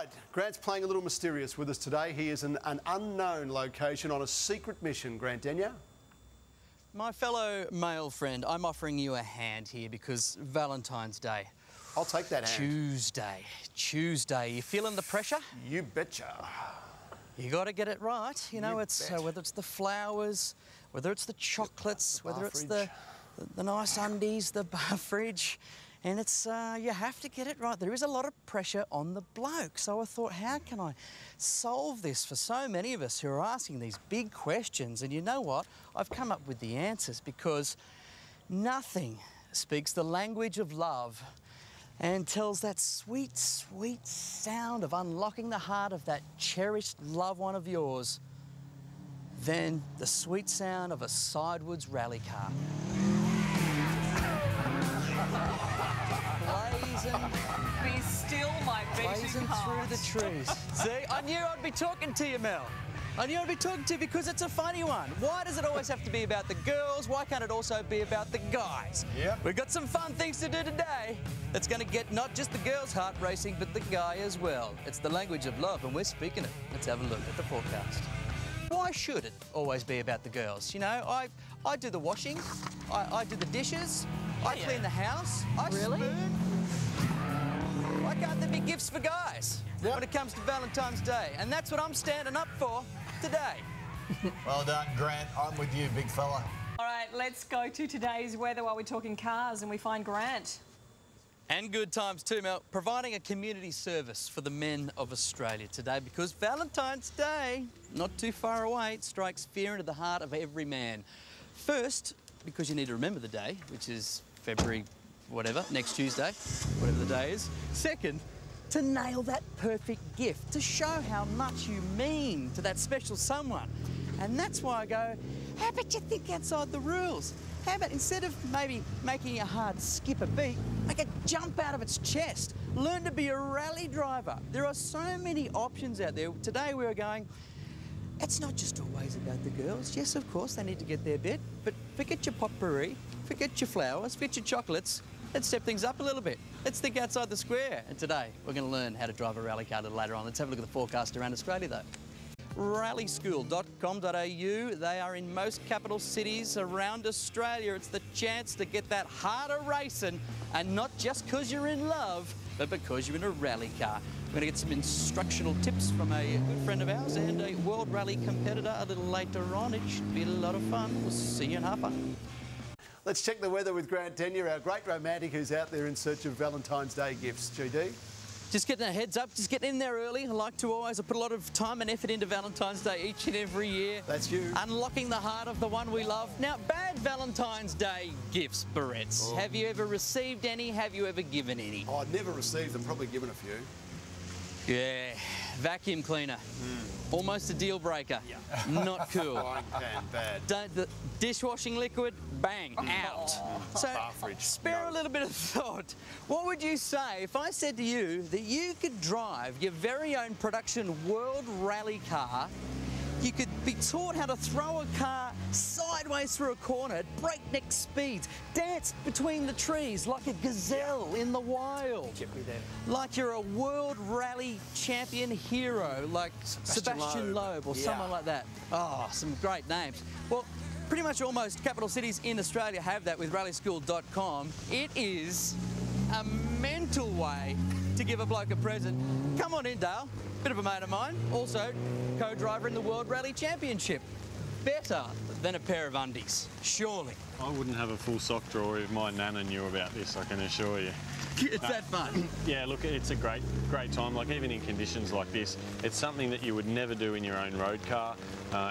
right, Grant's playing a little mysterious with us today. He is in an unknown location on a secret mission. Grant Denyer? My fellow male friend, I'm offering you a hand here because Valentine's Day. I'll take that hand. Tuesday. You feeling the pressure? You betcha. You got to get it right. You know, bet. whether it's the flowers, whether it's the chocolates, whether it's the nice undies, the bar fridge. And it's, you have to get it right. There is a lot of pressure on the bloke. So I thought, how can I solve this for so many of us who are asking these big questions? And you know what? I've come up with the answers because nothing speaks the language of love and tells that sweet, sweet sound of unlocking the heart of that cherished loved one of yours than the sweet sound of a sidewards rally car. Be still, my blazing through the trees. See, I knew I'd be talking to you, Mel. I knew I'd be talking to you because it's a funny one. Why does it always have to be about the girls? Why can't it also be about the guys? Yep. We've got some fun things to do today that's going to get not just the girl's heart racing, but the guy as well. It's the language of love, and we're speaking it. Let's have a look at the forecast. Why should it always be about the girls? You know, I do the washing, I do the dishes, I clean the house, I spoon. Why can't there be gifts for guys when it comes to Valentine's Day? And that's what I'm standing up for today. Well done, Grant. I'm with you, big fella. All right, let's go to today's weather while we're talking cars and we find Grant. And good times too, Mel. Providing a community service for the men of Australia today because Valentine's Day, not too far away, it strikes fear into the heart of every man. First, because you need to remember the day, which is February whatever, next Tuesday, whatever the day is. Second, to nail that perfect gift, to show how much you mean to that special someone. And that's why I go, how about you think outside the rules? How about instead of maybe making your heart skip a beat, make it jump out of its chest? Learn to be a rally driver. There are so many options out there. Today we were going, it's not just always about the girls. Yes, of course, they need to get their bit, but forget your potpourri, forget your flowers, forget your chocolates. Let's step things up a little bit. Let's think outside the square. And today, we're going to learn how to drive a rally car a little later on. Let's have a look at the forecast around Australia, though. Rallyschool.com.au. They are in most capital cities around Australia. It's the chance to get that heart of racing, and not just because you're in love, but because you're in a rally car. We're going to get some instructional tips from a good friend of ours and a World Rally competitor a little later on. It should be a lot of fun. We'll see you in half an hour. Let's check the weather with Grant Denyer, our great romantic who's out there in search of Valentine's Day gifts. GD? Just getting a heads up, just getting in there early. I like to always put a lot of time and effort into Valentine's Day each and every year. That's you. Unlocking the heart of the one we love. Now, bad Valentine's Day gifts, Barrett's. Have you ever received any? Have you ever given any? Oh, I've never received them, probably given a few. Yeah, vacuum cleaner. Almost a deal breaker. Yeah. Not cool. Frying pan, bad. The dishwashing liquid, bang, out. So spare a little bit of thought. What would you say if I said to you that you could drive your very own production World Rally car? You could be taught how to throw a car sideways through a corner at breakneck speeds, dance between the trees like a gazelle in the wild. Get me there. Like you're a World Rally champion hero like Sebastian Loeb or someone like that. Oh, some great names. Well, pretty much almost capital cities in Australia have that with rallyschool.com. It is a mental way to give a bloke a present. Come on in, Dale. Bit of a mate of mine. Also, co-driver in the World Rally Championship. Better than a pair of undies, surely. I wouldn't have a full sock drawer if my nana knew about this, I can assure you. It's that fun. Yeah, look, it's a great time. Like, even in conditions like this, it's something that you would never do in your own road car.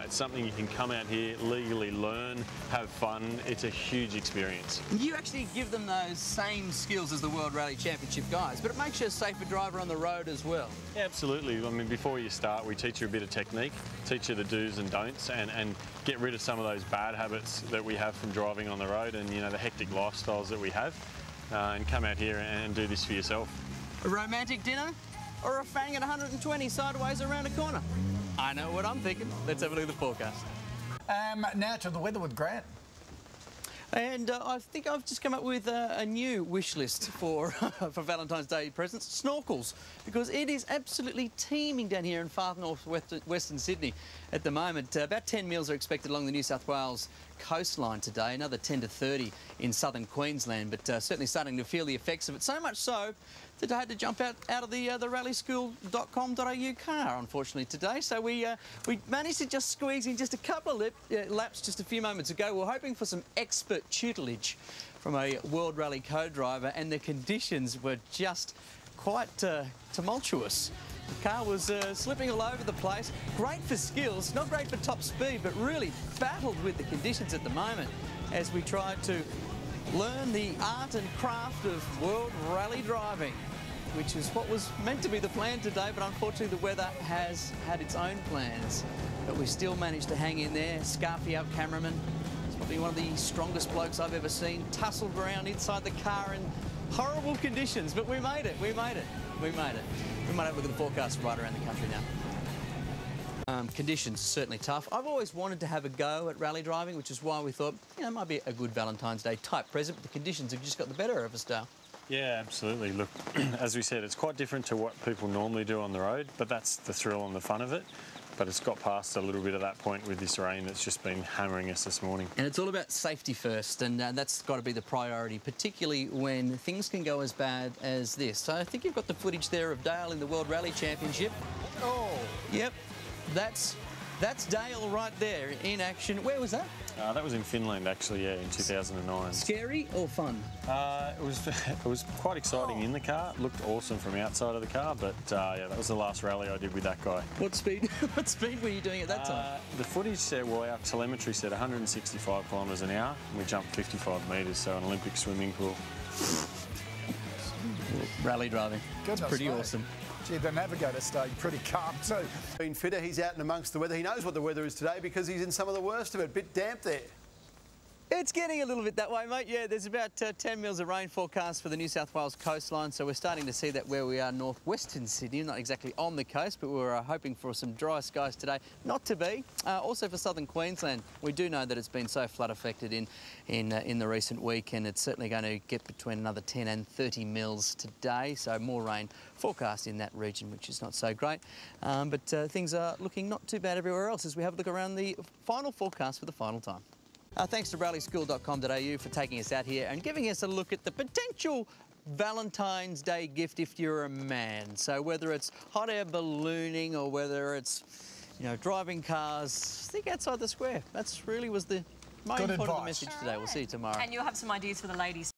It's something you can come out here, legally learn, have fun. It's a huge experience. You actually give them those same skills as the World Rally Championship guys, but it makes you a safer driver on the road as well. Yeah, absolutely. I mean, before you start, we teach you a bit of technique, teach you the do's and don'ts, and get rid of some of those bad habits that we have from driving on the road and, you know, the hectic lifestyles that we have. And come out here and do this for yourself. A romantic dinner or a fang at 120 sideways around a corner? I know what I'm thinking. Let's have a look at the forecast. Now to the weather with Grant. And I think I've just come up with a new wish list for for Valentine's Day presents, snorkels, because it is absolutely teeming down here in far north western Sydney at the moment. About 10 meals are expected along the New South Wales coastline today, another 10 to 30 in southern Queensland, but certainly starting to feel the effects of it. So much so that I had to jump out of the rallyschool.com.au car, unfortunately, today. So we managed to just squeeze in just a couple of laps just a few moments ago. We're hoping for some expert tutelage from a World Rally co-driver, and the conditions were just quite tumultuous. The car was slipping all over the place. Great for skills, not great for top speed, but really battled with the conditions at the moment as we tried to learn the art and craft of World Rally driving, which is what was meant to be the plan today, but unfortunately the weather has had its own plans. But we still managed to hang in there. Scarfy, our cameraman, is probably one of the strongest blokes I've ever seen, tussled around inside the car in horrible conditions, but we made it, we made it, we made it. We might have a look at the forecast right around the country now. Conditions certainly tough. I've always wanted to have a go at rally driving, which is why we thought, you know, it might be a good Valentine's Day type present, but the conditions have just got the better of us, Dale. Yeah, absolutely. Look, as we said, it's quite different to what people normally do on the road, but that's the thrill and the fun of it. But it's got past a little bit of that point with this rain that's just been hammering us this morning. And it's all about safety first, and that's got to be the priority, particularly when things can go as bad as this. So I think you've got the footage there of Dale in the World Rally Championship. Oh. Yep, that's Dale right there in action. Where was that? That was in Finland, actually, yeah, in 2009. Scary or fun? It was quite exciting in the car. It looked awesome from outside of the car, but yeah, that was the last rally I did with that guy. What speed? What speed were you doing at that time? The footage said, well, our telemetry said 165 kilometres an hour, and we jumped 55 metres, so an Olympic swimming pool. Rally driving. Goodness it's pretty me. awesome. Gee, the navigator stayed pretty calm too. Been fitter, he's out and amongst the weather. He knows what the weather is today because he's in some of the worst of it. Bit damp there. It's getting a little bit that way, mate. Yeah, there's about 10 mils of rain forecast for the New South Wales coastline, so we're starting to see that where we are northwestern Sydney, not exactly on the coast, but we're hoping for some dry skies today. Not to be. Also for southern Queensland, we do know that it's been so flood affected in the recent week, and it's certainly going to get between another 10 and 30 mils today, so more rain forecast in that region, which is not so great. But things are looking not too bad everywhere else as we have a look around the final forecast for the final time. Thanks to rallyschool.com.au for taking us out here and giving us a look at the potential Valentine's Day gift if you're a man. So whether it's hot air ballooning or whether it's, you know, driving cars, think outside the square. That's really was the most important message today. We'll see you tomorrow. And you'll have some ideas for the ladies